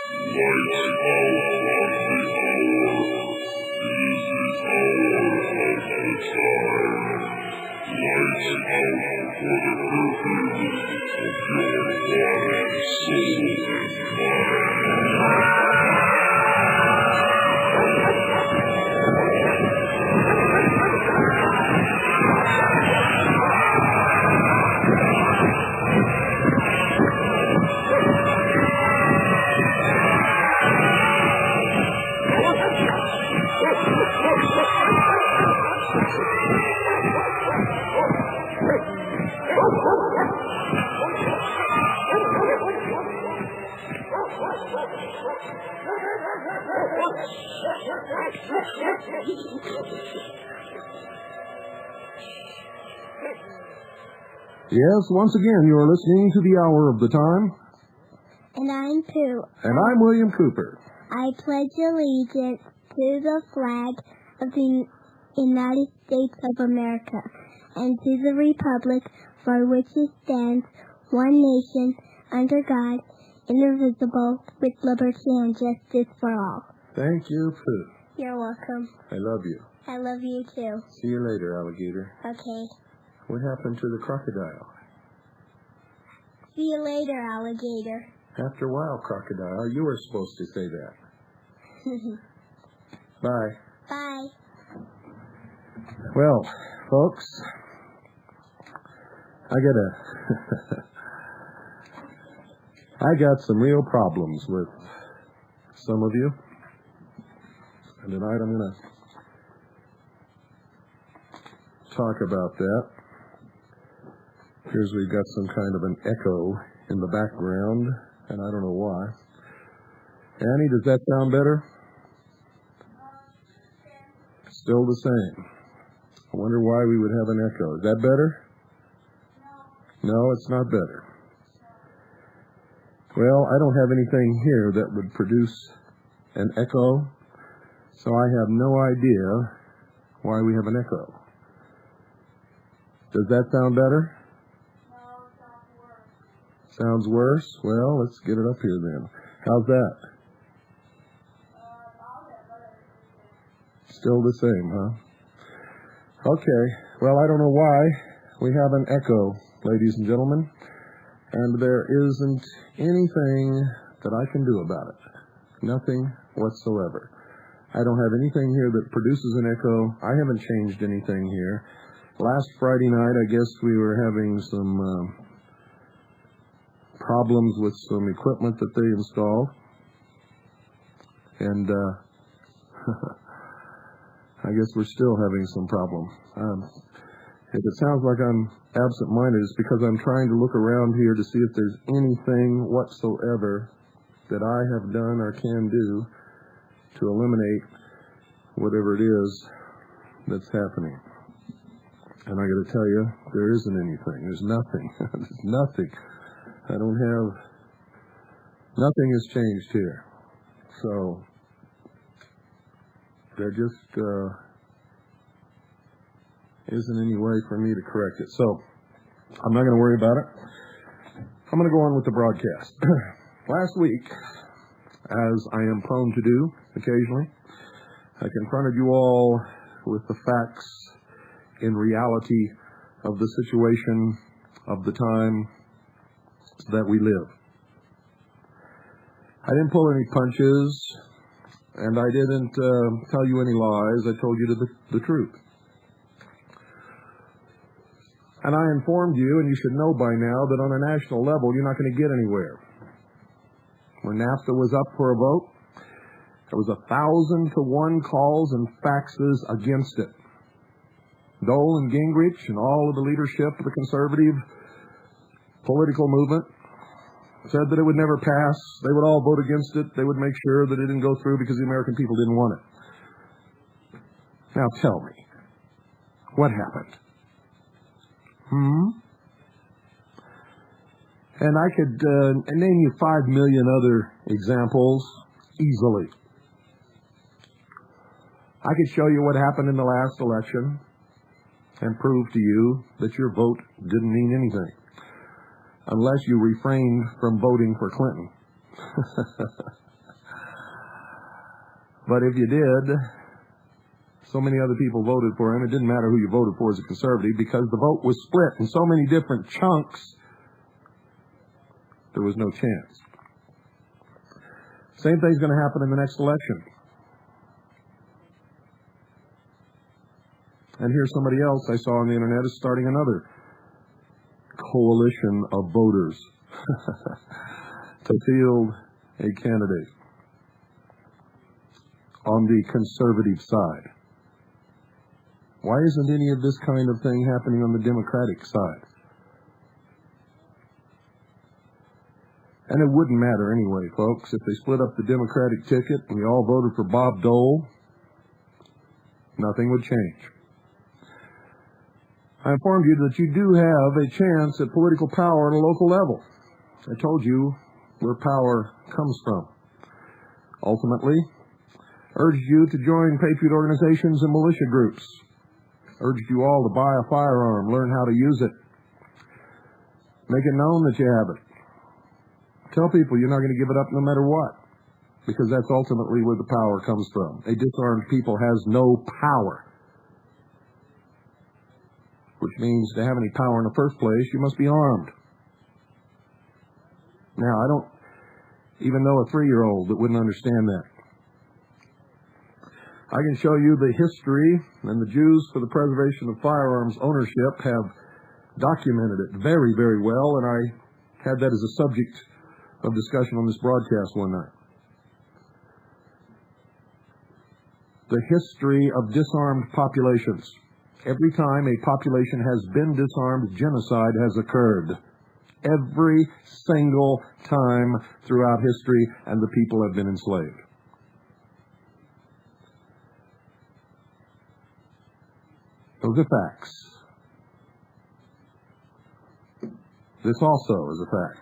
Lights out on the hour. It is the hour of the time. Lights out for the purpose of your body, soul, and mind. Yes, once again, you are listening to the Hour of the Time. And I'm Pooh. And I'm William Cooper. I pledge allegiance to the flag of the United States of America and to the republic for which it stands, one nation, under God, indivisible, with liberty and justice for all. Thank you, Pooh. You're welcome. I love you. I love you too. See you later, alligator. Okay. What happened to the crocodile? See you later, alligator. After a while, crocodile, you were supposed to say that. Bye. Bye. Well, folks, I got some real problems with some of you. And tonight I'm going to talk about that. Here's we've got some kind of an echo in the background, and I don't know why. Annie, does that sound better? Still the same. I wonder why we would have an echo. Is that better? No, it's not better. Well, I don't have anything here that would produce an echo, so I have no idea why we have an echo. Does that sound better? Sounds worse? Well, let's get it up here then. How's that? Still the same, huh? Okay. Well, I don't know why we have an echo, ladies and gentlemen, and there isn't anything that I can do about it. Nothing whatsoever. I don't have anything here that produces an echo. I haven't changed anything here. Last Friday night, I guess we were having some problems with some equipment that they installed, and I guess we're still having some problem. If it sounds like I'm absent-minded, it's because I'm trying to look around here to see if there's anything whatsoever that I have done or can do to eliminate whatever it is that's happening. And I got to tell you, there isn't anything. There's nothing. There's nothing. Nothing has changed here. So, there just isn't any way for me to correct it. So, I'm not going to worry about it. I'm going to go on with the broadcast. Last week, as I am prone to do occasionally, I confronted you all with the facts in reality of the situation of the time that we live. I didn't pull any punches, and I didn't tell you any lies. I told you the truth. And I informed you, and you should know by now, that on a national level, you're not going to get anywhere. When NAFTA was up for a vote, there was 1,000 to 1 calls and faxes against it. Dole and Gingrich and all of the leadership of the conservative political movement said that it would never pass. They would all vote against it. They would make sure that it didn't go through because the American people didn't want it. Now tell me, what happened? And I could name you 5 million other examples easily. I could show you what happened in the last election and prove to you that your vote didn't mean anything unless you refrained from voting for Clinton. But if you did, so many other people voted for him, it didn't matter who you voted for as a conservative because the vote was split in so many different chunks, there was no chance. Same thing's going to happen in the next election. And here's somebody else I saw on the internet is starting another coalition of voters to field a candidate on the conservative side. Why isn't any of this kind of thing happening on the Democratic side? And it wouldn't matter anyway, folks. If they split up the Democratic ticket and we all voted for Bob Dole, nothing would change. I informed you that you do have a chance at political power at a local level. I told you where power comes from. Ultimately, urged you to join patriot organizations and militia groups. Urged you all to buy a firearm, learn how to use it. Make it known that you have it. Tell people you're not going to give it up no matter what, because that's ultimately where the power comes from. A disarmed people has no power, which means to have any power in the first place, you must be armed. Now, I don't even know a 3-year-old that wouldn't understand that. I can show you the history, and the Jews for the Preservation of Firearms Ownership have documented it very, very well, and I had that as a subject of discussion on this broadcast one night. The history of disarmed populations. Every time a population has been disarmed, genocide has occurred. Every single time throughout history, and the people have been enslaved. Those are facts. This also is a fact.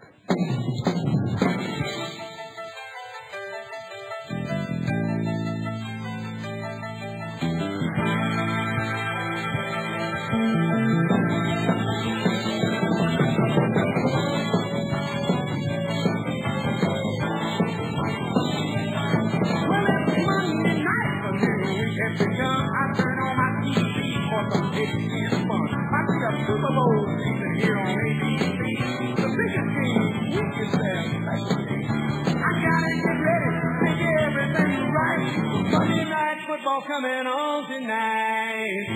Coming on tonight.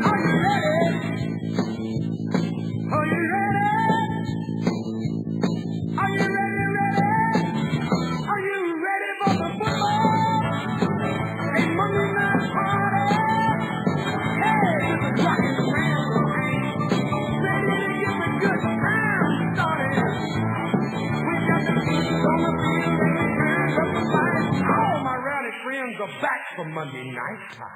Are you ready? Are you ready? Are you ready, ready? Are you ready for the football? A Monday night party. Hey, this is rockin' around the ring. Ready to get the good time started. We got the beats on the beat and we turn up the lights. All my rowdy friends are back for Monday night time.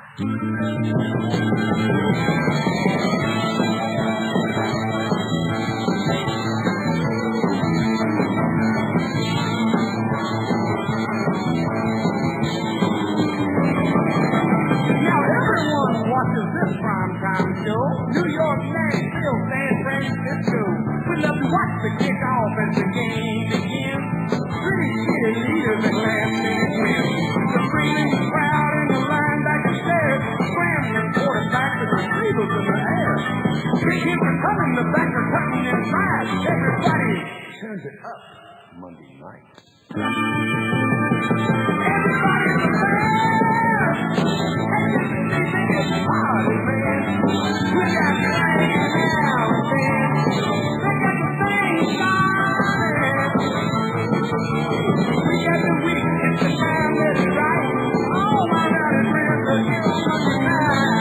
Now everyone watches this primetime show. New York, Nashville, San Francisco. We love to watch the kickoff as the game begins. Pretty cheerleaders and last-minute wins. The screaming crowd and the linebacker stairs. Scrambling quarterbacks and receivers in the air. The kids are coming, the backs are cutting inside. Everybody turns it up Monday night. Everybody's there. It's party, man. We got to hang out, man. They got the thing started. We got the week, it's the time that's right. All my rowdy friends are here on Monday night.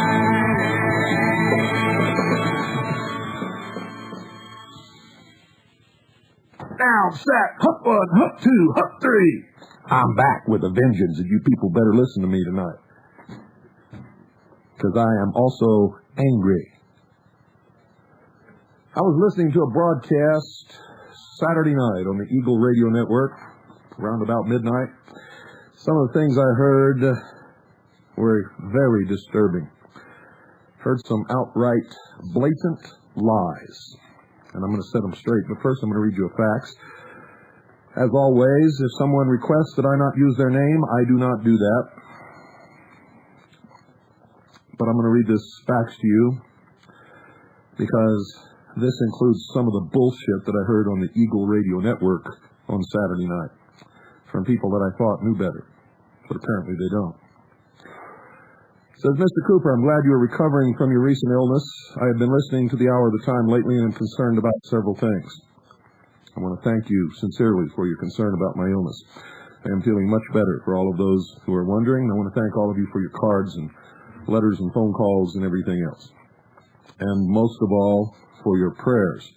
Down, set, hook 1, hook 2, hook 3. I'm back with a vengeance, and you people better listen to me tonight. Because I am also angry. I was listening to a broadcast Saturday night on the Eagle Radio Network, around about midnight. Some of the things I heard were very disturbing. Heard some outright blatant lies. And I'm going to set them straight, but first I'm going to read you a fax. As always, if someone requests that I not use their name, I do not do that. But I'm going to read this fax to you because this includes some of the bullshit that I heard on the Eagle Radio Network on Saturday night from people that I thought knew better, but apparently they don't. It says, Mr. Cooper, I'm glad you are recovering from your recent illness. I have been listening to the Hour of the Time lately and am concerned about several things. I want to thank you sincerely for your concern about my illness. I am feeling much better for all of those who are wondering. I want to thank all of you for your cards and letters and phone calls and everything else. And most of all, for your prayers.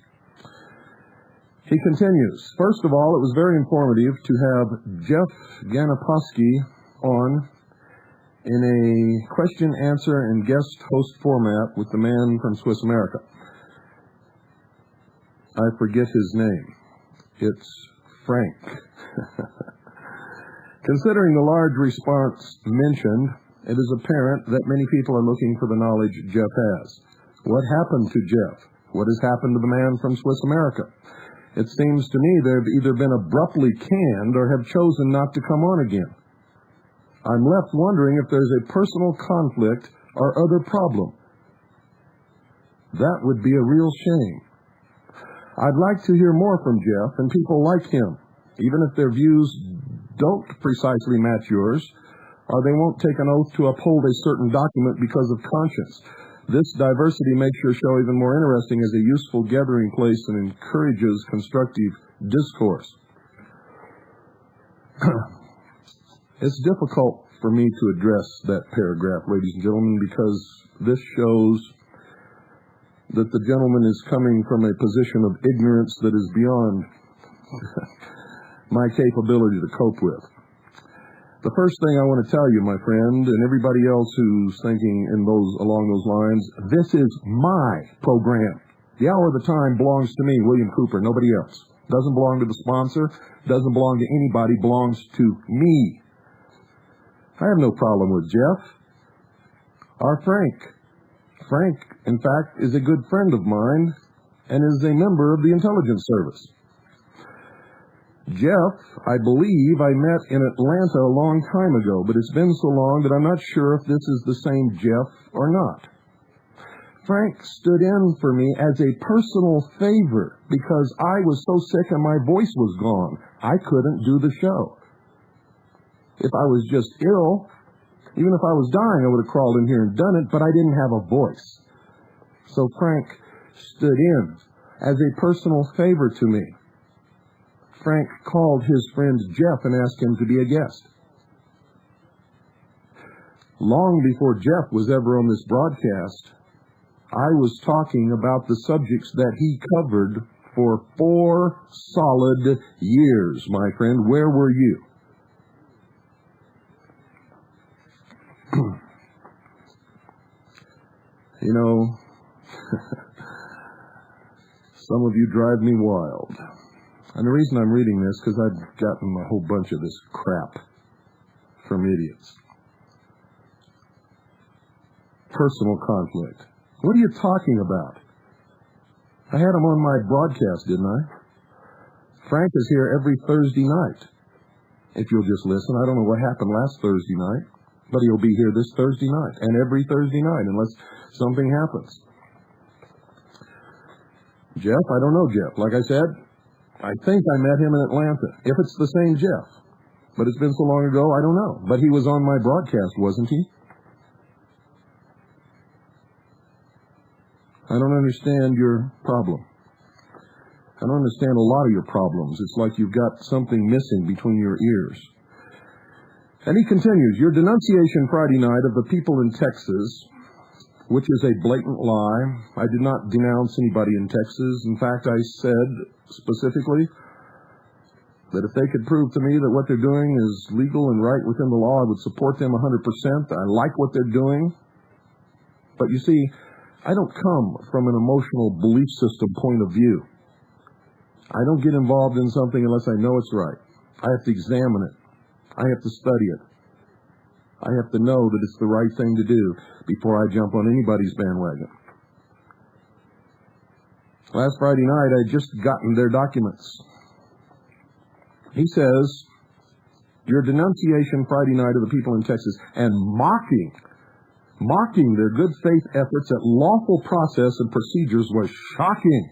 He continues, first of all, it was very informative to have Jeff Ganoposki on in a question, answer, and guest host format with the man from Swiss America. I forget his name. It's Frank. Considering the large response mentioned, it is apparent that many people are looking for the knowledge Jeff has. What happened to Jeff? What has happened to the man from Swiss America? It seems to me they've either been abruptly canned or have chosen not to come on again. I'm left wondering if there's a personal conflict or other problem. That would be a real shame. I'd like to hear more from Jeff and people like him, even if their views don't precisely match yours, or they won't take an oath to uphold a certain document because of conscience. This diversity makes your show even more interesting as a useful gathering place and encourages constructive discourse. It's difficult for me to address that paragraph, ladies and gentlemen, because this shows that the gentleman is coming from a position of ignorance that is beyond my capability to cope with. The first thing I want to tell you, my friend, and everybody else who's thinking along those lines, this is my program. The Hour of the Time belongs to me, William Cooper, nobody else. Doesn't belong to the sponsor, doesn't belong to anybody, belongs to me. I have no problem with Jeff or Frank. Frank, in fact, is a good friend of mine and is a member of the intelligence service. Jeff, I believe I met in Atlanta a long time ago, but it's been so long that I'm not sure if this is the same Jeff or not. Frank stood in for me as a personal favor because I was so sick and my voice was gone. I couldn't do the show. If I was just ill, even if I was dying, I would have crawled in here and done it, but I didn't have a voice. So Frank stood in as a personal favor to me. Frank called his friend Jeff and asked him to be a guest. Long before Jeff was ever on this broadcast, I was talking about the subjects that he covered for 4 solid years, my friend. Where were you? You know, some of you drive me wild. And the reason I'm reading this, because I've gotten a whole bunch of this crap from idiots. Personal conflict. What are you talking about? I had him on my broadcast, didn't I? Frank is here every Thursday night. If you'll just listen, I don't know what happened last Thursday night, but he'll be here this Thursday night and every Thursday night unless something happens. Jeff, I don't know Jeff. Like I said, I think I met him in Atlanta. If it's the same Jeff, but it's been so long ago, I don't know. But he was on my broadcast, wasn't he? I don't understand your problem. I don't understand a lot of your problems. It's like you've got something missing between your ears. And he continues, your denunciation Friday night of the people in Texas, which is a blatant lie. I did not denounce anybody in Texas. In fact, I said specifically that if they could prove to me that what they're doing is legal and right within the law, I would support them 100%. I like what they're doing. But you see, I don't come from an emotional belief system point of view. I don't get involved in something unless I know it's right. I have to examine it. I have to study it. I have to know that it's the right thing to do before I jump on anybody's bandwagon. Last Friday night, I had just gotten their documents. He says, your denunciation Friday night of the people in Texas and mocking their good faith efforts at lawful process and procedures was shocking.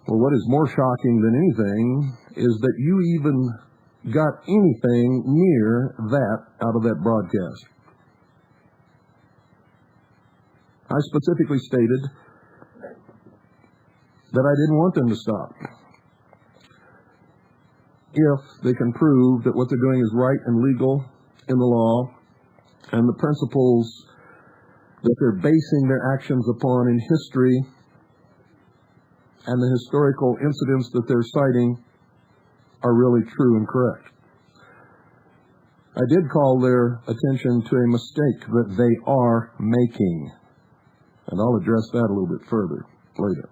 Well, what is more shocking than anything is that you even got anything near that out of that broadcast. I specifically stated that I didn't want them to stop if they can prove that what they're doing is right and legal in the law, and the principles that they're basing their actions upon in history and the historical incidents that they're citing are really true and correct. I did call their attention to a mistake that they are making, and I'll address that a little bit further later.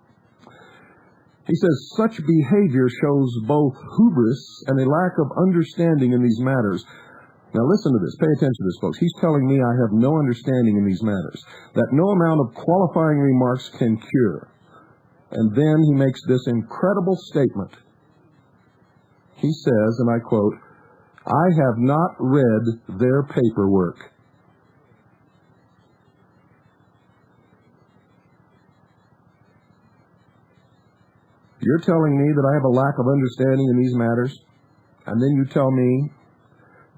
He says, such behavior shows both hubris and a lack of understanding in these matters. Now listen to this. Pay attention to this, folks. He's telling me I have no understanding in these matters, that no amount of qualifying remarks can cure. And then he makes this incredible statement. He says, and I quote, I have not read their paperwork. You're telling me that I have a lack of understanding in these matters, and then you tell me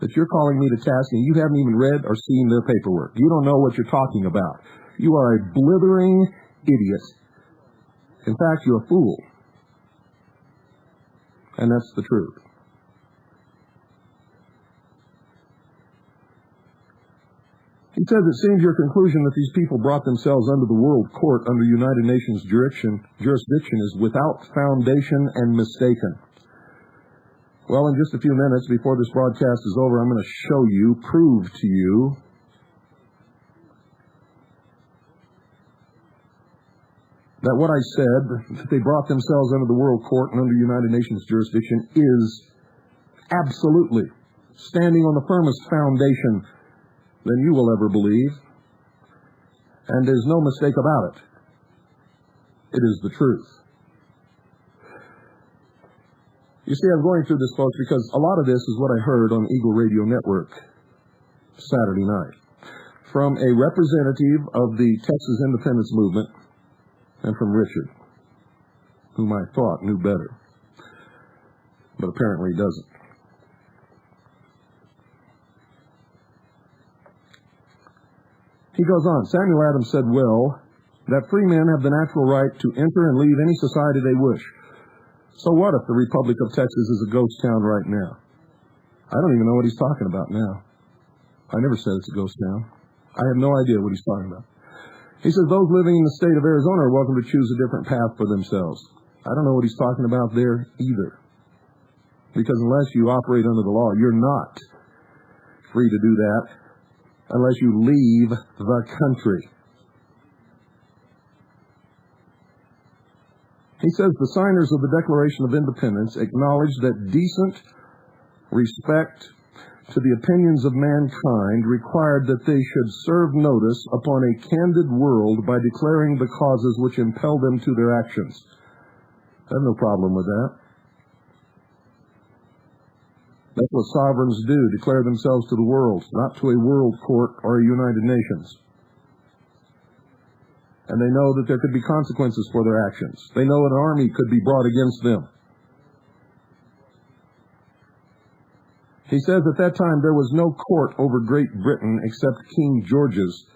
that you're calling me to task and you haven't even read or seen their paperwork. You don't know what you're talking about. You are a blithering idiot. In fact, you're a fool. And that's the truth. He says, it seems your conclusion that these people brought themselves under the world court under United Nations jurisdiction is without foundation and mistaken. Well, in just a few minutes before this broadcast is over, I'm going to show you, prove to you, that what I said, that they brought themselves under the world court and under United Nations jurisdiction, is absolutely standing on the firmest foundation than you will ever believe. And there's no mistake about it. It is the truth. You see, I'm going through this, folks, because a lot of this is what I heard on Eagle Radio Network Saturday night from a representative of the Texas Independence Movement and from Richard, whom I thought knew better, but apparently doesn't. He goes on, Samuel Adams said, well, that free men have the natural right to enter and leave any society they wish. So what if the Republic of Texas is a ghost town right now? I don't even know what he's talking about now. I never said it's a ghost town. I have no idea what he's talking about. He says those living in the state of Arizona are welcome to choose a different path for themselves. I don't know what he's talking about there either. Because unless you operate under the law, you're not free to do that unless you leave the country. He says the signers of the Declaration of Independence acknowledge that decent respect to the opinions of mankind required that they should serve notice upon a candid world by declaring the causes which impel them to their actions. I have no problem with that. That's what sovereigns do, declare themselves to the world, not to a world court or a United Nations. And they know that there could be consequences for their actions. They know an army could be brought against them. He says at that time there was no court over Great Britain except King George's,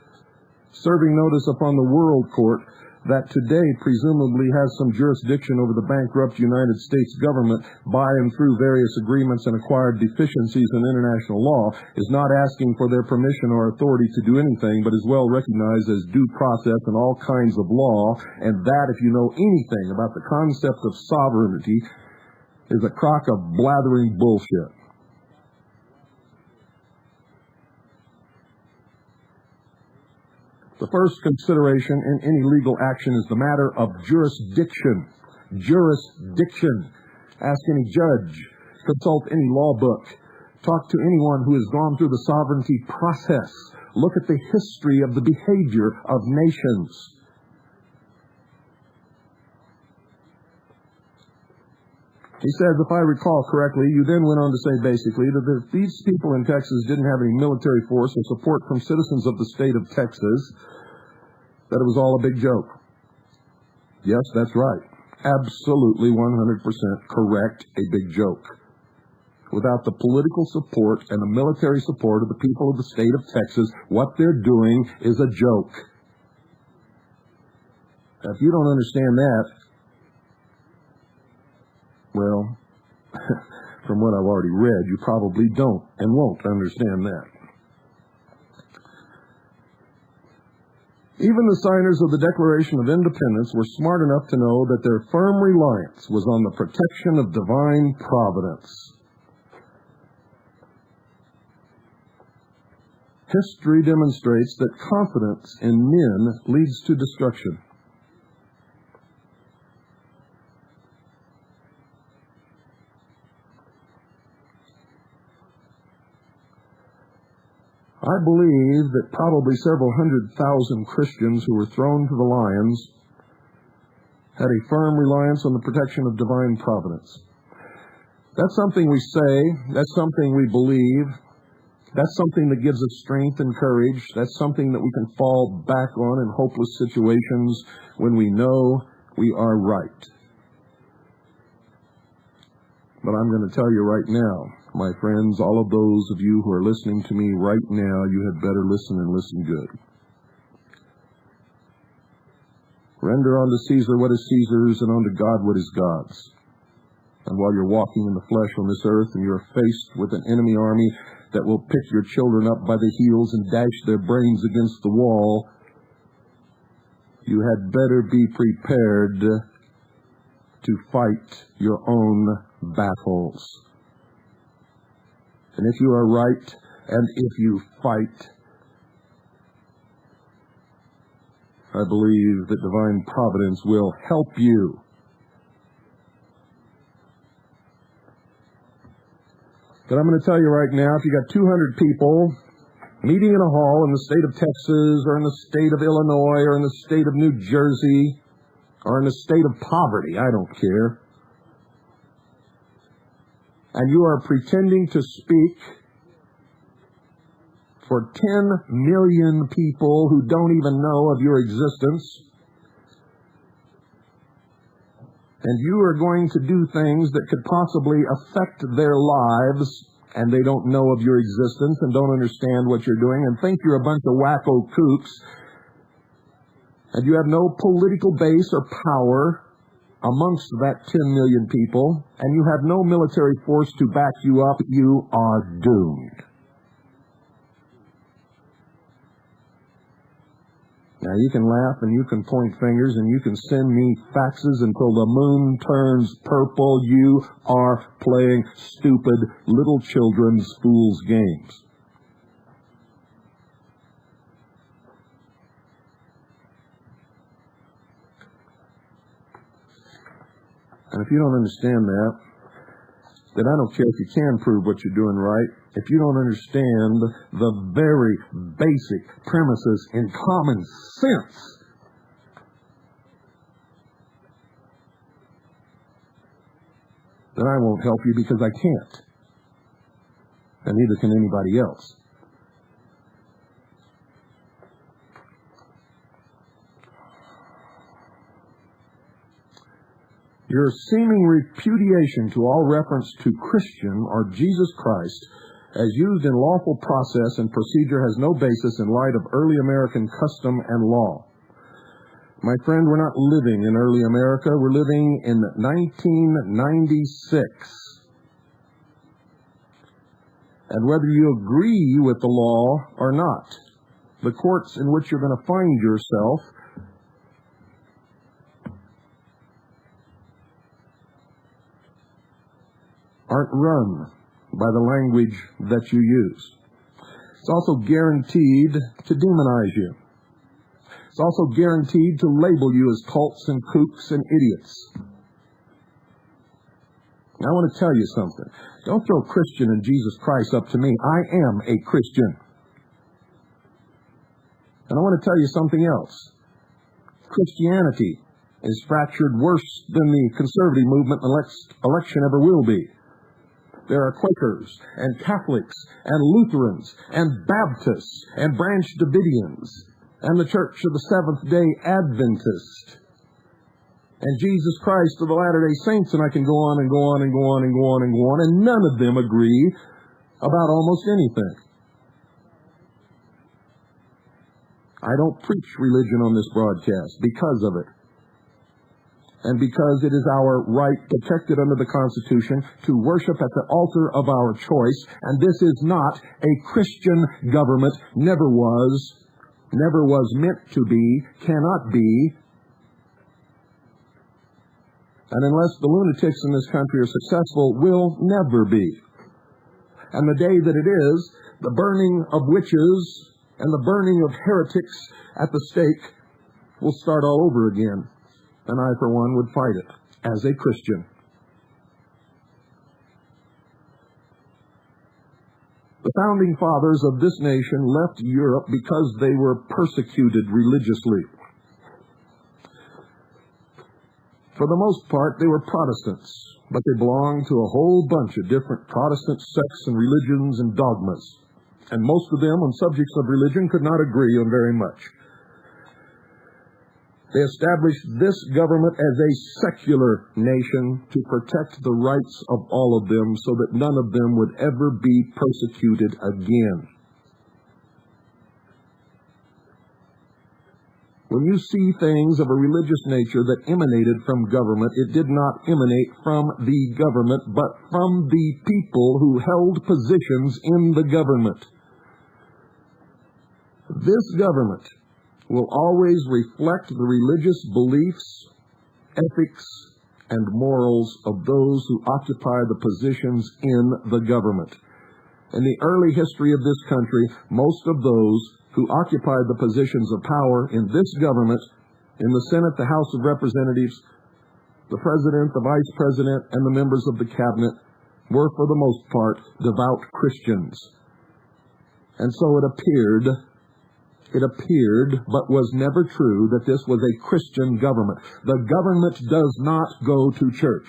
serving notice upon the world court that today presumably has some jurisdiction over the bankrupt United States government by and through various agreements and acquired deficiencies in international law, is not asking for their permission or authority to do anything, but is well recognized as due process and all kinds of law, and that, if you know anything about the concept of sovereignty, is a crock of blathering bullshit. The first consideration in any legal action is the matter of jurisdiction. Jurisdiction. Ask any judge. Consult any law book. Talk to anyone who has gone through the sovereignty process. Look at the history of the behavior of nations. He says, if I recall correctly, you then went on to say basically that if these people in Texas didn't have any military force or support from citizens of the state of Texas, that it was all a big joke. Yes, that's right. Absolutely 100% correct, a big joke. Without the political support and the military support of the people of the state of Texas, what they're doing is a joke. Now, if you don't understand that, well, from what I've already read, you probably don't and won't understand that. Even the signers of the Declaration of Independence were smart enough to know that their firm reliance was on the protection of divine providence. History demonstrates that confidence in men leads to destruction. I believe that probably several 100,000 Christians who were thrown to the lions had a firm reliance on the protection of divine providence. That's something we say. That's something we believe. That's something that gives us strength and courage. That's something that we can fall back on in hopeless situations when we know we are right. But I'm going to tell you right now, my friends, all of those of you who are listening to me right now, you had better listen and listen good. Render unto Caesar what is Caesar's, and unto God what is God's. And while you're walking in the flesh on this earth and you're faced with an enemy army that will pick your children up by the heels and dash their brains against the wall, you had better be prepared to fight your own battles. And if you are right, and if you fight, I believe that divine providence will help you. But I'm going to tell you right now, if you got 200 people meeting in a hall in the state of Texas, or in the state of Illinois, or in the state of New Jersey, or in the state of poverty, I don't care, and you are pretending to speak for 10 million people who don't even know of your existence, and you are going to do things that could possibly affect their lives, and they don't know of your existence and don't understand what you're doing and think you're a bunch of wacko kooks, and you have no political base or power amongst that 10 million people, and you have no military force to back you up, you are doomed. Now, you can laugh and you can point fingers and you can send me faxes until the moon turns purple. You are playing stupid little children's fool's games. And if you don't understand that, then I don't care if you can prove what you're doing right. If you don't understand the very basic premises in common sense, then I won't help you because I can't. And neither can anybody else. Your seeming repudiation to all reference to Christian or Jesus Christ as used in lawful process and procedure has no basis in light of early American custom and law. My friend, we're not living in early America. We're living in 1996. And whether you agree with the law or not, the courts in which you're going to find yourself aren't run by the language that you use. It's also guaranteed to demonize you. It's also guaranteed to label you as cults and kooks and idiots. Now, I want to tell you something. Don't throw Christian and Jesus Christ up to me. I am a Christian. And I want to tell you something else. Christianity is fractured worse than the conservative movement election ever will be. There are Quakers and Catholics and Lutherans and Baptists and Branch Davidians and the Church of the Seventh-day Adventist and Jesus Christ of the Latter-day Saints, and I can go on and go on and go on and go on and go on, and none of them agree about almost anything. I don't preach religion on this broadcast because of it. And because it is our right, protected under the Constitution, to worship at the altar of our choice. And this is not a Christian government, never was meant to be, cannot be. And unless the lunatics in this country are successful, will never be. And the day that it is, the burning of witches and the burning of heretics at the stake will start all over again. And I, for one, would fight it as a Christian. The founding fathers of this nation left Europe because they were persecuted religiously. For the most part, they were Protestants, but they belonged to a whole bunch of different Protestant sects and religions and dogmas. And most of them, on subjects of religion, could not agree on very much. They established this government as a secular nation to protect the rights of all of them so that none of them would ever be persecuted again. When you see things of a religious nature that emanated from government, it did not emanate from the government, but from the people who held positions in the government. This government will always reflect the religious beliefs, ethics, and morals of those who occupy the positions in the government. In the early history of this country, most of those who occupied the positions of power in this government, in the Senate, the House of Representatives, the President, the Vice President, and the members of the Cabinet, were for the most part devout Christians. And so it appeared, but was never true, that this was a Christian government. The government does not go to church.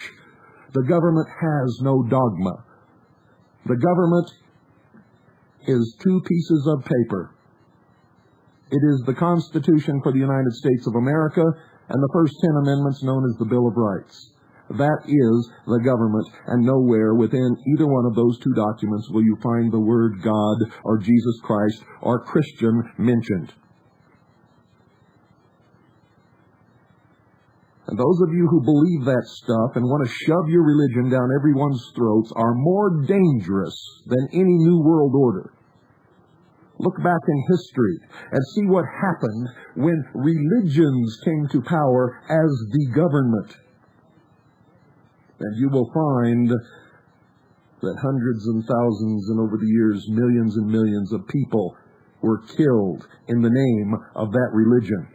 The government has no dogma. The government is two pieces of paper. It is the Constitution for the United States of America and the first 10 amendments known as the Bill of Rights. That is the government, and nowhere within either one of those two documents will you find the word God or Jesus Christ or Christian mentioned. And those of you who believe that stuff and want to shove your religion down everyone's throats are more dangerous than any New World Order. Look back in history and see what happened when religions came to power as the government. And you will find that hundreds and thousands and over the years millions and millions of people were killed in the name of that religion.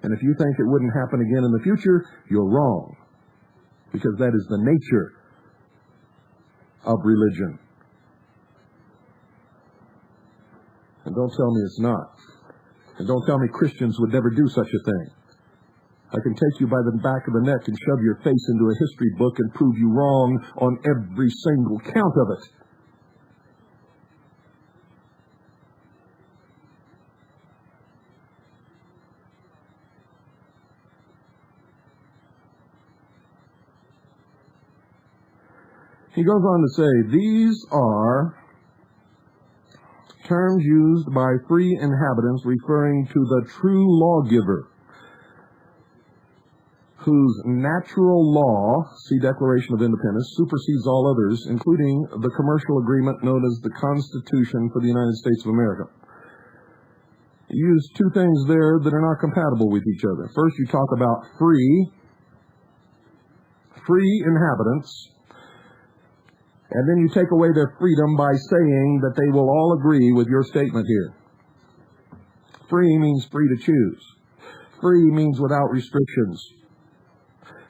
And if you think it wouldn't happen again in the future, you're wrong. Because that is the nature of religion. And don't tell me it's not. And don't tell me Christians would never do such a thing. I can take you by the back of the neck and shove your face into a history book and prove you wrong on every single count of it. He goes on to say, these are terms used by free inhabitants referring to the true lawgiver, whose natural law, see Declaration of Independence, supersedes all others, including the commercial agreement known as the Constitution for the United States of America. You use two things there that are not compatible with each other. First, you talk about free inhabitants, and then you take away their freedom by saying that they will all agree with your statement here. Free means free to choose. Free means without restrictions.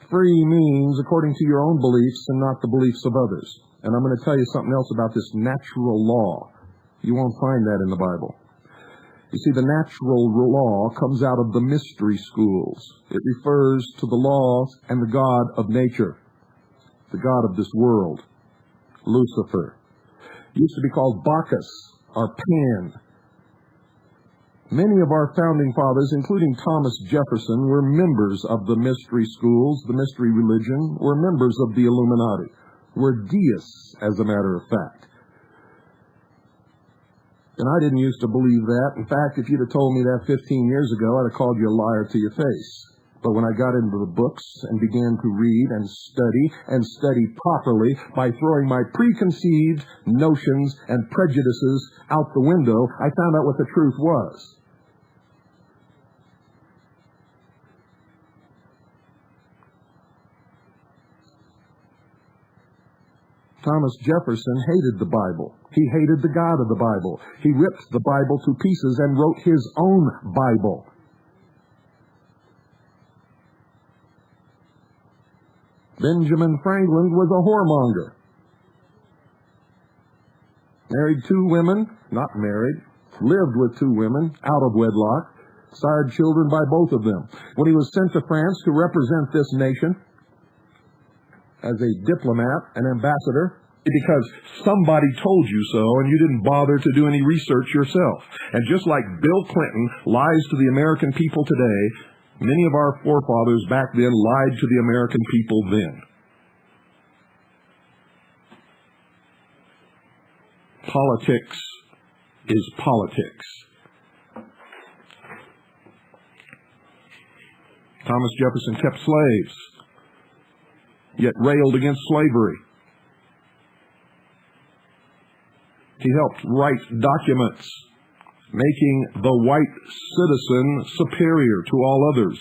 Free means according to your own beliefs and not the beliefs of others. And I'm going to tell you something else about this natural law. You won't find that in the Bible. You see, the natural law comes out of the mystery schools. It refers to the law and the God of nature, the God of this world, Lucifer. It used to be called Bacchus or Pan. Many of our founding fathers, including Thomas Jefferson, were members of the mystery schools, the mystery religion, were members of the Illuminati, were deists, as a matter of fact. And I didn't used to believe that. In fact, if you'd have told me that 15 years ago, I'd have called you a liar to your face. But when I got into the books and began to read and study properly by throwing my preconceived notions and prejudices out the window, I found out what the truth was. Thomas Jefferson hated the Bible. He hated the God of the Bible. He ripped the Bible to pieces and wrote his own Bible. Benjamin Franklin was a whoremonger. Married 2 women, not married, lived with 2 women, out of wedlock, sired children by both of them. When he was sent to France to represent this nation as a diplomat, an ambassador, because somebody told you so and you didn't bother to do any research yourself. And just like Bill Clinton lies to the American people today, many of our forefathers back then lied to the American people then. Politics is politics. Thomas Jefferson kept slaves, yet railed against slavery. He helped write documents making the white citizen superior to all others,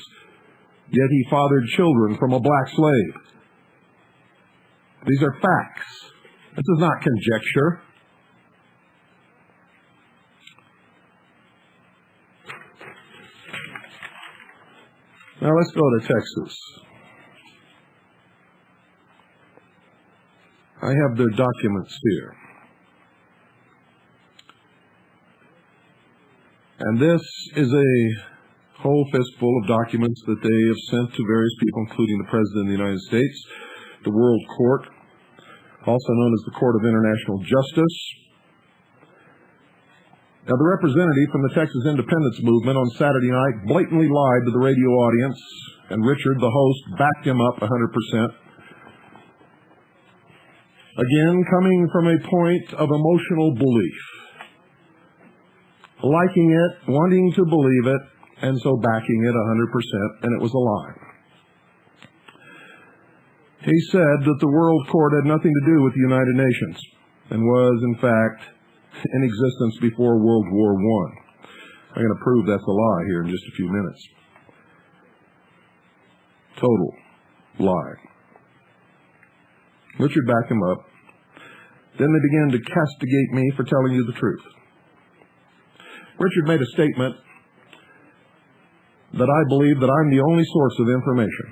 yet he fathered children from a black slave. These are facts. This is not conjecture. Now let's go to Texas. I have their documents here. And this is a whole fistful of documents that they have sent to various people, including the President of the United States, the World Court, also known as the Court of International Justice. Now, the representative from the Texas Independence Movement on Saturday night blatantly lied to the radio audience, and Richard, the host, backed him up 100%. Again, coming from a point of emotional belief. Liking it, wanting to believe it, and so backing it 100%, and it was a lie. He said that the World Court had nothing to do with the United Nations, and was, in fact, in existence before World War I. I'm going to prove that's a lie here in just a few minutes. Total lie. Richard backed him up. Then they began to castigate me for telling you the truth. Richard made a statement that I believe that I'm the only source of information.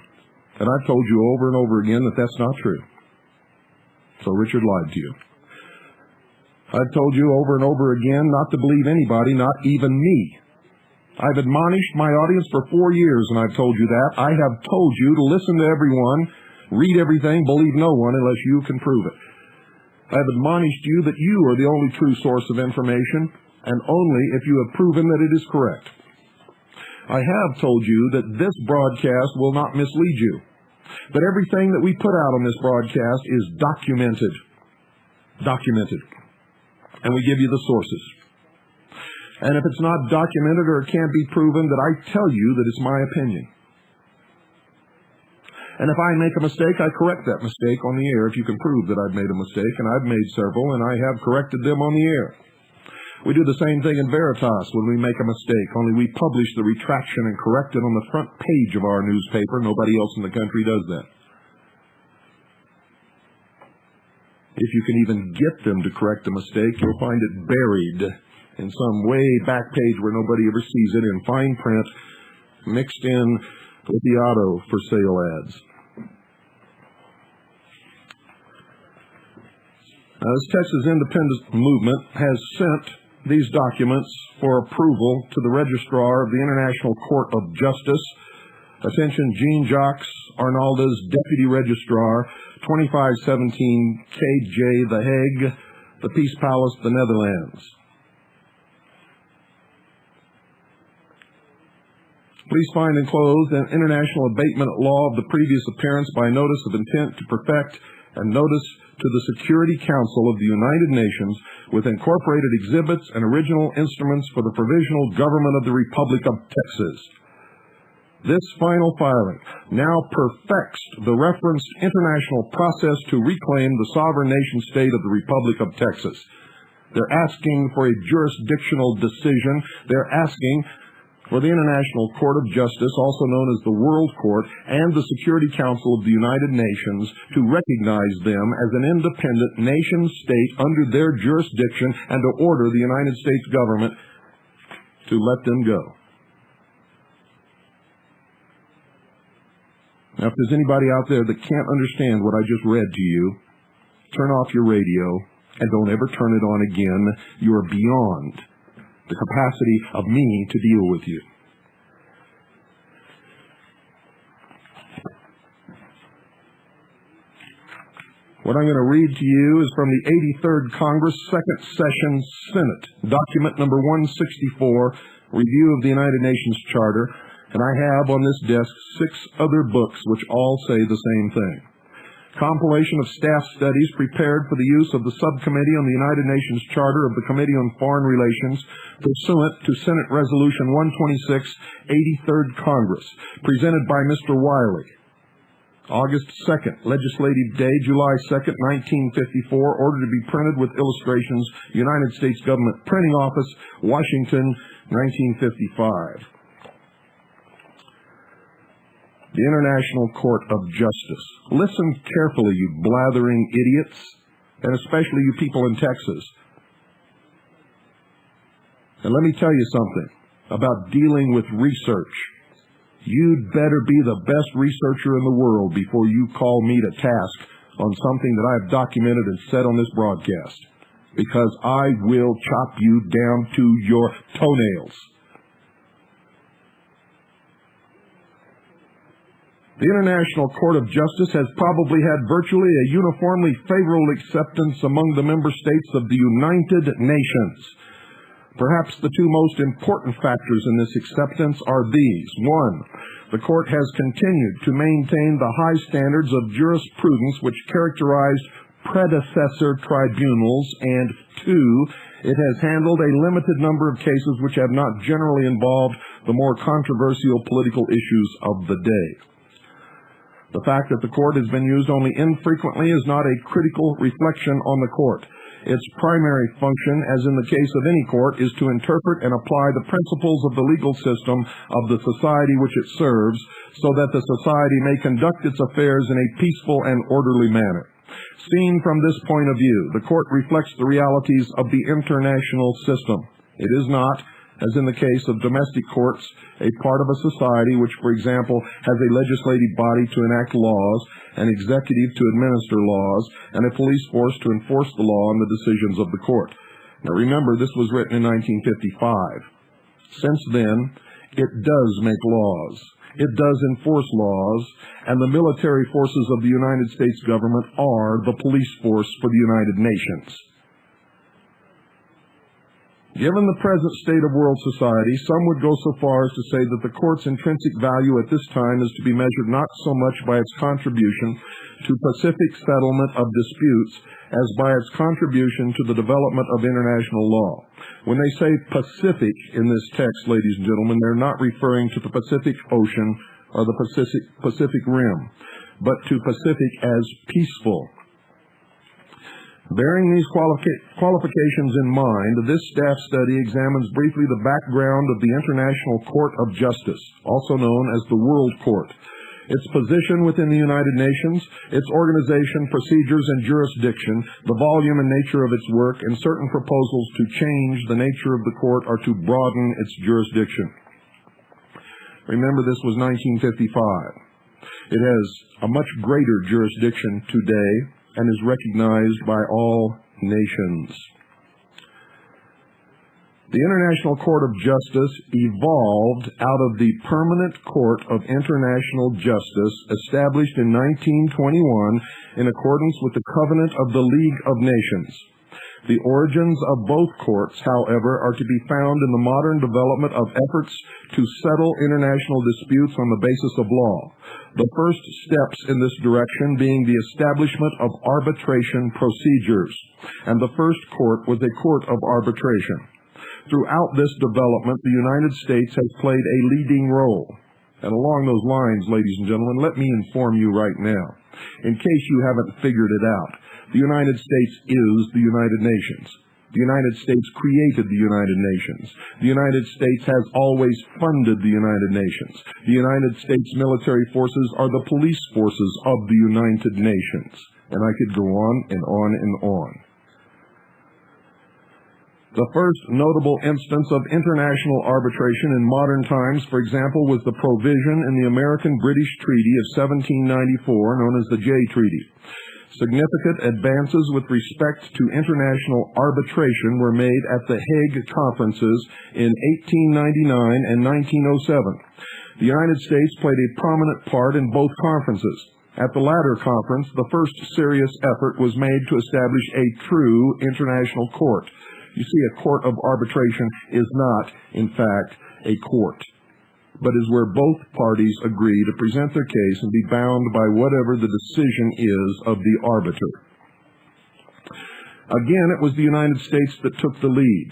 And I've told you over and over again that that's not true. So Richard lied to you. I've told you over and over again not to believe anybody, not even me. I've admonished my audience for 4 years, and I've told you that. I have told you to listen to everyone, read everything, believe no one unless you can prove it. I've admonished you that you are the only true source of information, and only if you have proven that it is correct. I have told you that this broadcast will not mislead you, that everything that we put out on this broadcast is documented. And we give you the sources. And if it's not documented or it can't be proven, that I tell you that it's my opinion. And if I make a mistake, I correct that mistake on the air if you can prove that I've made a mistake, and I've made several, and I have corrected them on the air. We do the same thing in Veritas when we make a mistake, only we publish the retraction and correct it on the front page of our newspaper. Nobody else in the country does that. If you can even get them to correct a mistake, you'll find it buried in some way back page where nobody ever sees it in fine print, mixed in with the auto for sale ads. Now, this Texas Independence Movement has sent these documents for approval to the Registrar of the International Court of Justice. Attention, Jean-Jacques Arnaldes, Deputy Registrar, 2517 KJ The Hague, the Peace Palace, the Netherlands. Please find enclosed an international abatement law of the previous appearance by notice of intent to perfect and notice to the Security Council of the United Nations with incorporated exhibits and original instruments for the provisional government of the Republic of Texas. This final filing now perfects the referenced international process to reclaim the sovereign nation state of the Republic of Texas. They're asking for a jurisdictional decision. They're asking for the International Court of Justice, also known as the World Court, and the Security Council of the United Nations to recognize them as an independent nation-state under their jurisdiction and to order the United States government to let them go. Now, if there's anybody out there that can't understand what I just read to you, turn off your radio and don't ever turn it on again. You are beyond the capacity of me to deal with you. What I'm going to read to you is from the 83rd Congress, Second Session, Senate, document number 164, Review of the United Nations Charter, and I have on this desk 6 other books which all say the same thing. Compilation of staff studies prepared for the use of the Subcommittee on the United Nations Charter of the Committee on Foreign Relations pursuant to Senate Resolution 126, 83rd Congress, presented by Mr. Wiley. August 2nd, Legislative Day, July 2nd, 1954, ordered to be printed with illustrations, United States Government Printing Office, Washington, 1955. The International Court of Justice. Listen carefully, you blathering idiots, and especially you people in Texas. And let me tell you something about dealing with research. You'd better be the best researcher in the world before you call me to task on something that I've documented and said on this broadcast, because I will chop you down to your toenails. The International Court of Justice has probably had virtually a uniformly favorable acceptance among the member states of the United Nations. Perhaps the 2 most important factors in this acceptance are these. 1, the Court has continued to maintain the high standards of jurisprudence which characterized predecessor tribunals, and 2, it has handled a limited number of cases which have not generally involved the more controversial political issues of the day. The fact that the court has been used only infrequently is not a critical reflection on the court. Its primary function, as in the case of any court, is to interpret and apply the principles of the legal system of the society which it serves, so that the society may conduct its affairs in a peaceful and orderly manner. Seen from this point of view, the court reflects the realities of the international system. It is not, as in the case of domestic courts, a part of a society which, for example, has a legislative body to enact laws, an executive to administer laws, and a police force to enforce the law and the decisions of the court. Now remember, this was written in 1955. Since then, it does make laws. It does enforce laws, and the military forces of the United States government are the police force for the United Nations. Given the present state of world society, some would go so far as to say that the court's intrinsic value at this time is to be measured not so much by its contribution to pacific settlement of disputes as by its contribution to the development of international law. When they say Pacific in this text, ladies and gentlemen, they're not referring to the Pacific Ocean or the Pacific Rim, but to Pacific as peaceful. Bearing these qualifications in mind, this staff study examines briefly the background of the International Court of Justice, also known as the World Court, its position within the United Nations, its organization, procedures, and jurisdiction, the volume and nature of its work, and certain proposals to change the nature of the court or to broaden its jurisdiction. Remember, this was 1955. It has a much greater jurisdiction today and is recognized by all nations. The International Court of Justice evolved out of the Permanent Court of International Justice established in 1921 in accordance with the Covenant of the League of Nations. The origins of both courts, however, are to be found in the modern development of efforts to settle international disputes on the basis of law, the first steps in this direction being the establishment of arbitration procedures, and the first court was a court of arbitration. Throughout this development, the United States has played a leading role. And along those lines, ladies and gentlemen, let me inform you right now, in case you haven't figured it out, the United States is the United Nations. The United States created the United Nations. The United States has always funded the United Nations. The United States military forces are the police forces of the United Nations. And I could go on and on and on. The first notable instance of international arbitration in modern times, for example, was the provision in the American-British Treaty of 1794, known as the Jay Treaty. Significant advances with respect to international arbitration were made at the Hague Conferences in 1899 and 1907. The United States played a prominent part in both conferences. At the latter conference, the first serious effort was made to establish a true international court. You see, a court of arbitration is not, in fact, a court, but is where both parties agree to present their case and be bound by whatever the decision is of the arbiter. Again, it was the United States that took the lead.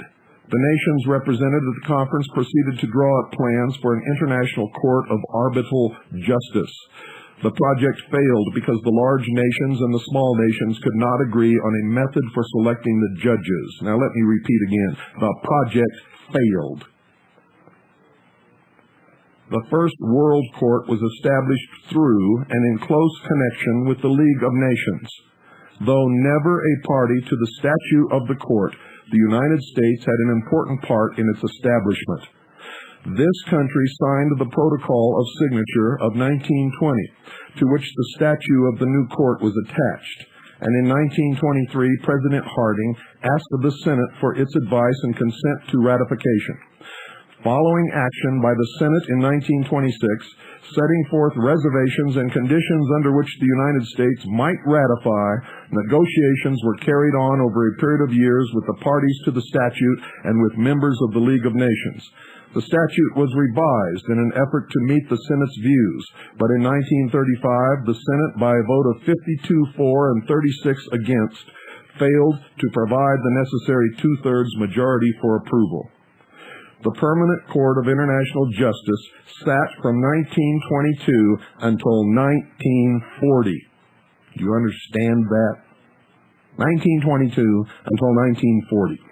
The nations represented at the conference proceeded to draw up plans for an international court of arbitral justice. The project failed because the large nations and the small nations could not agree on a method for selecting the judges. Now let me repeat again. The project failed. The first World Court was established through and in close connection with the League of Nations. Though never a party to the statute of the court, the United States had an important part in its establishment. This country signed the Protocol of Signature of 1920, to which the statute of the new court was attached. And in 1923, President Harding asked the Senate for its advice and consent to ratification. Following action by the Senate in 1926, setting forth reservations and conditions under which the United States might ratify, negotiations were carried on over a period of years with the parties to the statute and with members of the League of Nations. The statute was revised in an effort to meet the Senate's views, but in 1935, the Senate, by a vote of 52 for and 36 against, failed to provide the necessary two-thirds majority for approval. The Permanent Court of International Justice sat from 1922 until 1940. Do you understand that? 1922 until 1940.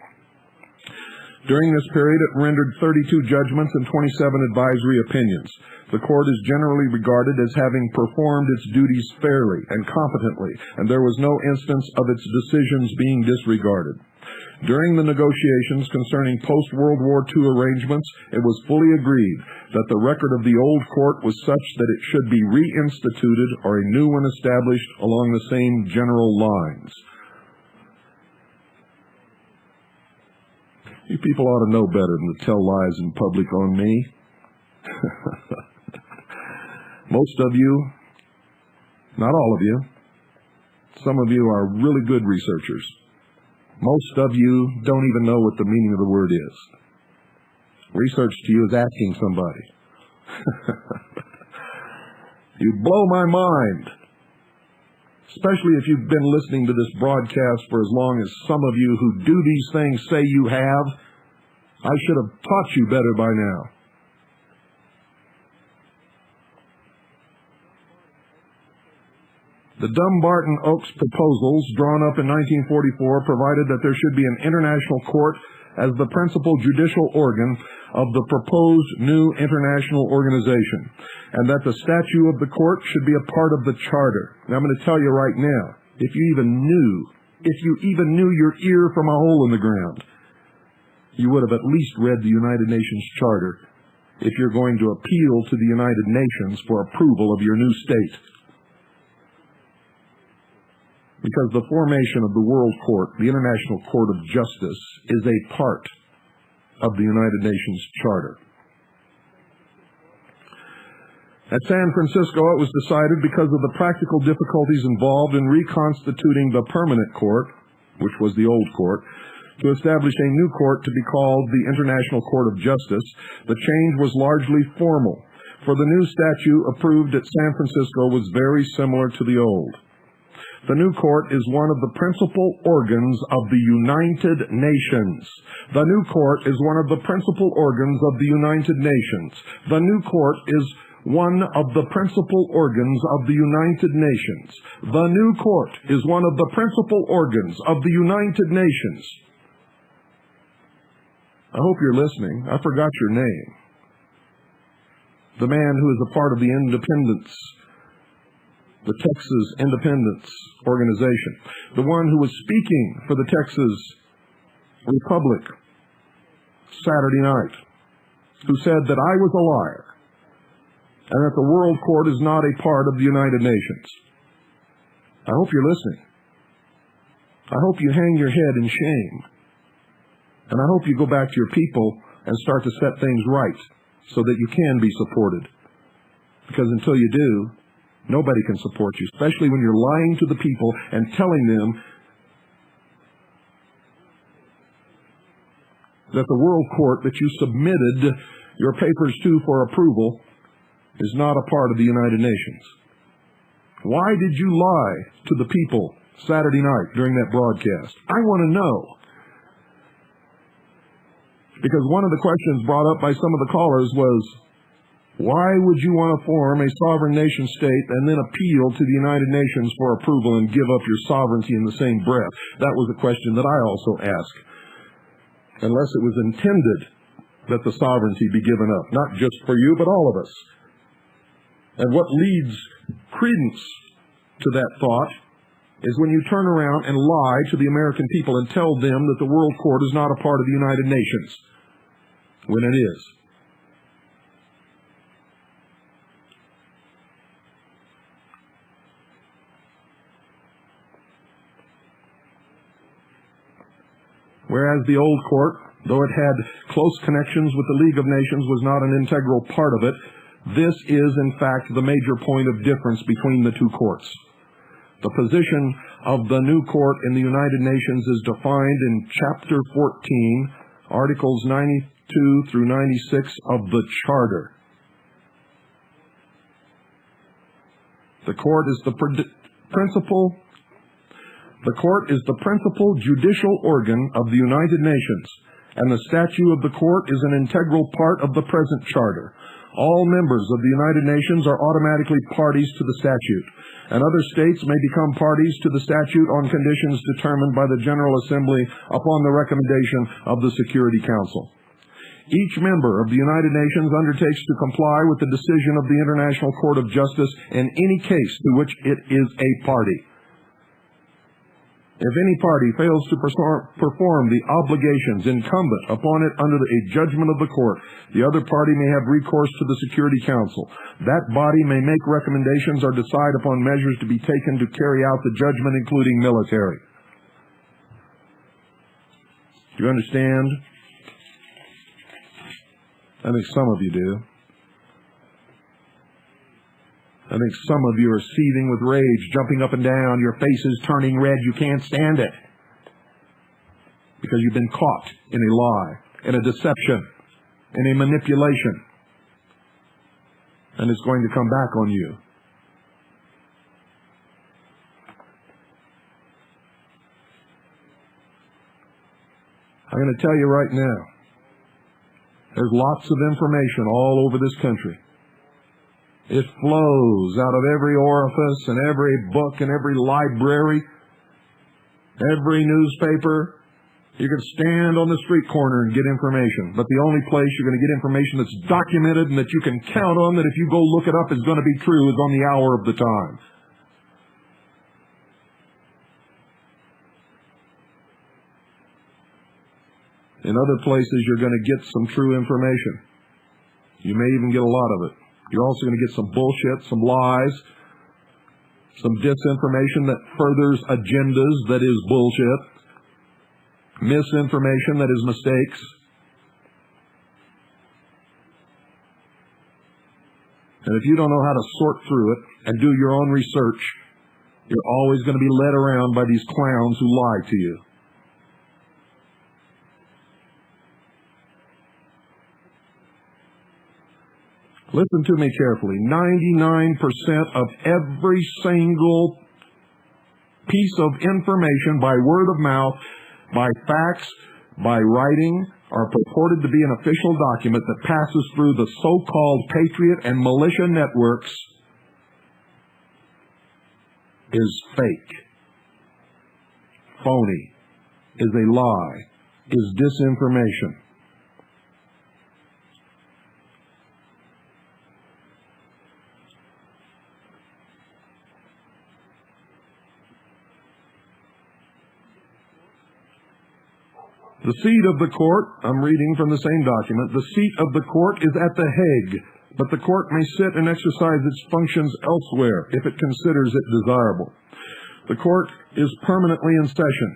During this period, it rendered 32 judgments and 27 advisory opinions. The court is generally regarded as having performed its duties fairly and competently, and there was no instance of its decisions being disregarded. During the negotiations concerning post-World War II arrangements, it was fully agreed that the record of the old court was such that it should be reinstituted or a new one established along the same general lines. You people ought to know better than to tell lies in public on me. Most of you, not all of you, some of you are really good researchers. Most of you don't even know what the meaning of the word is. Research to you is asking somebody. You blow my mind. Especially if you've been listening to this broadcast for as long as some of you who do these things say you have. I should have taught you better by now. The Dumbarton-Oaks proposals, drawn up in 1944, provided that there should be an international court as the principal judicial organ of the proposed new international organization, and that the statute of the court should be a part of the charter. Now, I'm going to tell you right now, if you even knew your ear from a hole in the ground, you would have at least read the United Nations Charter if you're going to appeal to the United Nations for approval of your new state. Because the formation of the World Court, the International Court of Justice, is a part of the United Nations Charter. At San Francisco, it was decided, because of the practical difficulties involved in reconstituting the permanent court, which was the old court, to establish a new court to be called the International Court of Justice. The change was largely formal, for the new statute approved at San Francisco was very similar to the old. The new court is one of the principal organs of the United Nations. The new court is one of the principal organs of the United Nations. The new court is one of the principal organs of the United Nations. The new court is one of the principal organs of the United Nations. I hope you're listening. I forgot your name. The man who is a part of the Independence, the Texas Independence Organization, the one who was speaking for the Texas Republic Saturday night, who said that I was a liar and that the World Court is not a part of the United Nations. I hope you're listening. I hope you hang your head in shame. And I hope you go back to your people and start to set things right so that you can be supported. Because until you do, nobody can support you, especially when you're lying to the people and telling them that the World Court that you submitted your papers to for approval is not a part of the United Nations. Why did you lie to the people Saturday night during that broadcast? I want to know. Because one of the questions brought up by some of the callers was, why would you want to form a sovereign nation state and then appeal to the United Nations for approval and give up your sovereignty in the same breath? That was a question that I also asked. Unless it was intended that the sovereignty be given up, not just for you, but all of us. And what leads credence to that thought is when you turn around and lie to the American people and tell them that the World Court is not a part of the United Nations, when it is. Whereas the old court, though it had close connections with the League of Nations, was not an integral part of it, this is, in fact, the major point of difference between the two courts. The position of the new court in the United Nations is defined in Chapter 14, Articles 92 through 96 of the Charter. The court is the principal judicial organ of the United Nations, and the statute of the court is an integral part of the present charter. All members of the United Nations are automatically parties to the statute, and other states may become parties to the statute on conditions determined by the General Assembly upon the recommendation of the Security Council. Each member of the United Nations undertakes to comply with the decision of the International Court of Justice in any case to which it is a party. If any party fails to perform the obligations incumbent upon it under a judgment of the court, the other party may have recourse to the Security Council. That body may make recommendations or decide upon measures to be taken to carry out the judgment, including military. Do you understand? I think some of you do. I think some of you are seething with rage, jumping up and down, your faces turning red. You can't stand it. Because you've been caught in a lie, in a deception, in a manipulation. And it's going to come back on you. I'm going to tell you right now, there's lots of information all over this country. It flows out of every orifice and every book and every library, every newspaper. You can stand on the street corner and get information, but the only place you're going to get information that's documented and that you can count on, that if you go look it up is going to be true, is on the hour of the time. In other places, you're going to get some true information. You may even get a lot of it. You're also going to get some bullshit, some lies, some disinformation that furthers agendas that is bullshit, misinformation that is mistakes. And if you don't know how to sort through it and do your own research, you're always going to be led around by these clowns who lie to you. Listen to me carefully. 99% of every single piece of information by word of mouth, by fax, by writing, are purported to be an official document that passes through the so-called patriot and militia networks is fake, phony, is a lie, is disinformation. The seat of the court, I'm reading from the same document, the seat of the court is at The Hague, but the court may sit and exercise its functions elsewhere if it considers it desirable. The court is permanently in session.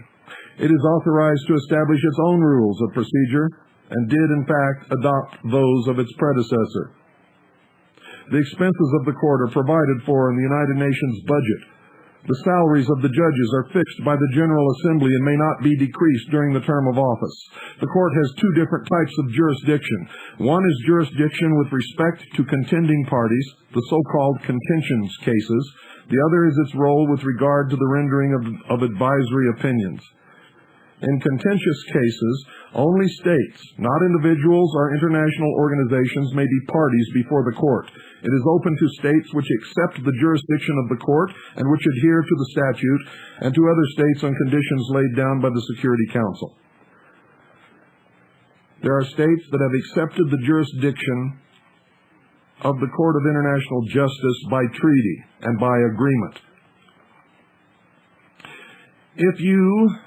It is authorized to establish its own rules of procedure and did, in fact, adopt those of its predecessor. The expenses of the court are provided for in the United Nations budget. The salaries of the judges are fixed by the General Assembly and may not be decreased during the term of office. The court has two different types of jurisdiction. One is jurisdiction with respect to contending parties, the so-called contentions cases. The other is its role with regard to the rendering of advisory opinions. In contentious cases, only states, not individuals or international organizations, may be parties before the court. It is open to states which accept the jurisdiction of the court and which adhere to the statute, and to other states on conditions laid down by the Security Council. There are states that have accepted the jurisdiction of the Court of International Justice by treaty and by agreement. If you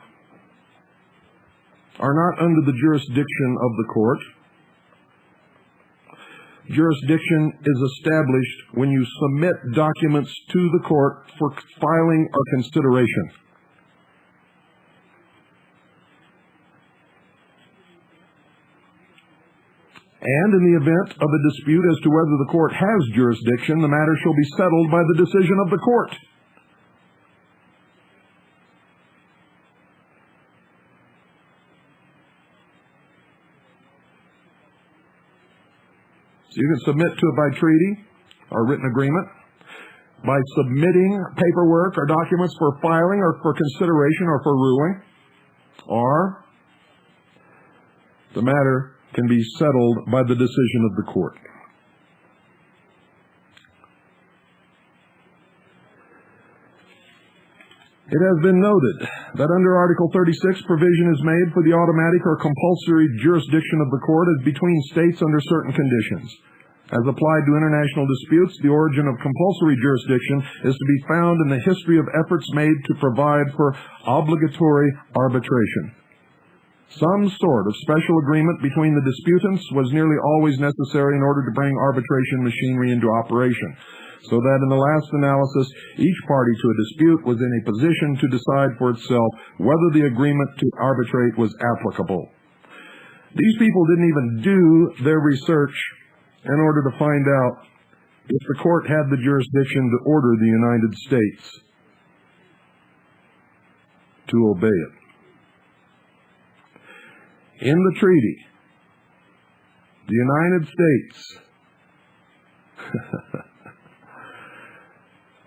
are not under the jurisdiction of the court, jurisdiction is established when you submit documents to the court for filing or consideration. And in the event of a dispute as to whether the court has jurisdiction, the matter shall be settled by the decision of the court. So you can submit to it by treaty or written agreement, by submitting paperwork or documents for filing or for consideration or for ruling, or the matter can be settled by the decision of the court. It has been noted that under Article 36, provision is made for the automatic or compulsory jurisdiction of the court as between states under certain conditions. As applied to international disputes, the origin of compulsory jurisdiction is to be found in the history of efforts made to provide for obligatory arbitration. Some sort of special agreement between the disputants was nearly always necessary in order to bring arbitration machinery into operation, so that in the last analysis, each party to a dispute was in a position to decide for itself whether the agreement to arbitrate was applicable. These people didn't even do their research in order to find out if the court had the jurisdiction to order the United States to obey it. In the treaty, the United States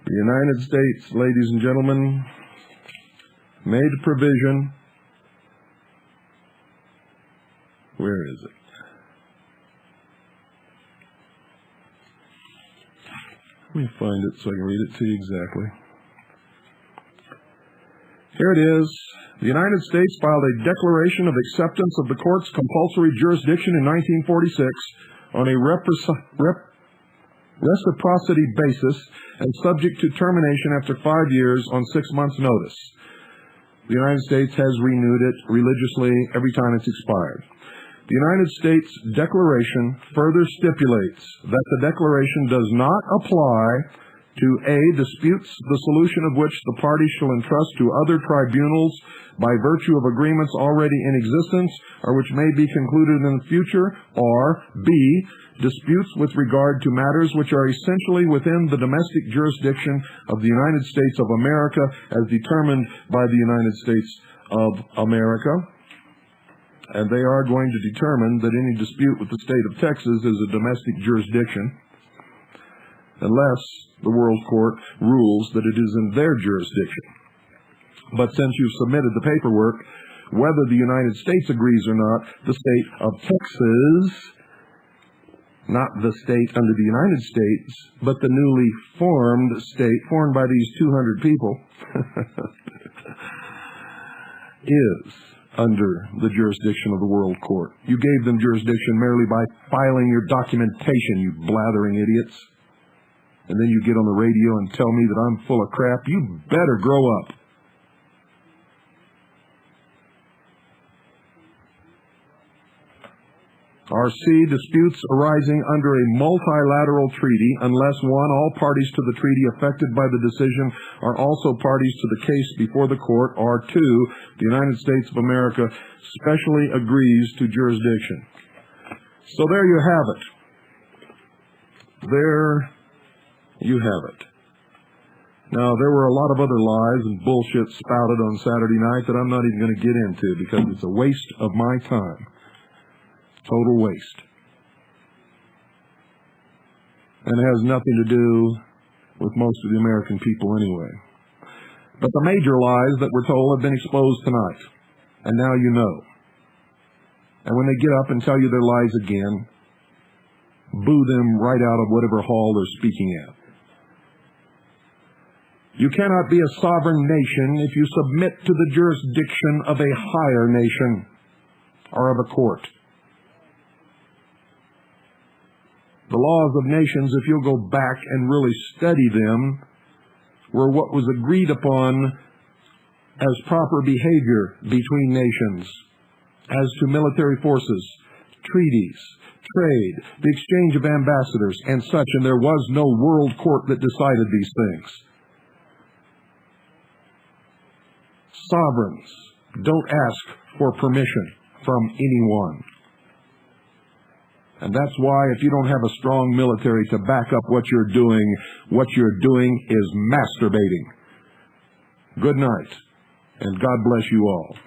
the United States, ladies and gentlemen, made provision. Where is it? Let me find it so I can read it to you exactly. Here it is. The United States filed a declaration of acceptance of the court's compulsory jurisdiction in 1946 on a reciprocity basis and subject to termination after 5 years on 6 months' notice. The United States has renewed it religiously every time it's expired. The United States Declaration further stipulates that the declaration does not apply to A, disputes the solution of which the parties shall entrust to other tribunals by virtue of agreements already in existence or which may be concluded in the future, or B, disputes with regard to matters which are essentially within the domestic jurisdiction of the United States of America as determined by the United States of America. And they are going to determine that any dispute with the state of Texas is a domestic jurisdiction unless the World Court rules that it is in their jurisdiction. But since you've submitted the paperwork, whether the United States agrees or not, the state of Texas, not the state under the United States, but the newly formed state, formed by these 200 people, is under the jurisdiction of the World Court. You gave them jurisdiction merely by filing your documentation, you blathering idiots. And then you get on the radio and tell me that I'm full of crap. You better grow up. R.C. disputes arising under a multilateral treaty, unless one, all parties to the treaty affected by the decision are also parties to the case before the court, or two, the United States of America specially agrees to jurisdiction. So there you have it. There you have it. Now, there were a lot of other lies and bullshit spouted on Saturday night that I'm not even going to get into because it's a waste of my time. Total waste. And it has nothing to do with most of the American people anyway. But the major lies that we're told have been exposed tonight. And now you know. And when they get up and tell you their lies again, boo them right out of whatever hall they're speaking at. You cannot be a sovereign nation if you submit to the jurisdiction of a higher nation or of a court. The laws of nations, if you'll go back and really study them, were what was agreed upon as proper behavior between nations, as to military forces, treaties, trade, the exchange of ambassadors, and such, and there was no world court that decided these things. Sovereigns don't ask for permission from anyone. And that's why if you don't have a strong military to back up what you're doing is masturbating. Good night, and God bless you all.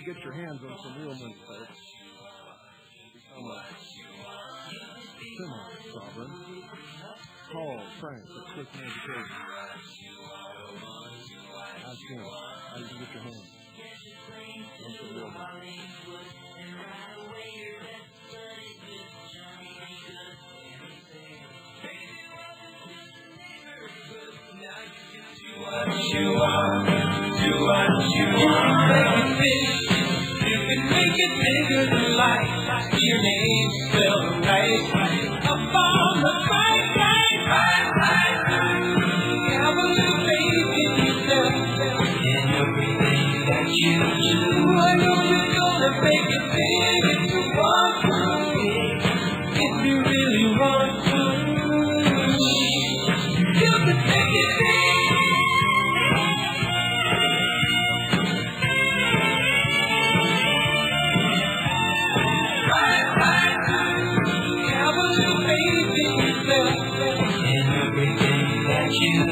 Get your hands on some real money, folks. Become a semi-sovereign. Call Frank at Christian Education. Ask him how you can get your hands on some real money. Make it bigger than life. Your name spelled right. Up on the right. Have a little faith in yourself and everything that you do. I know you're gonna make it big if you want to. If you really want to, you can make it big. You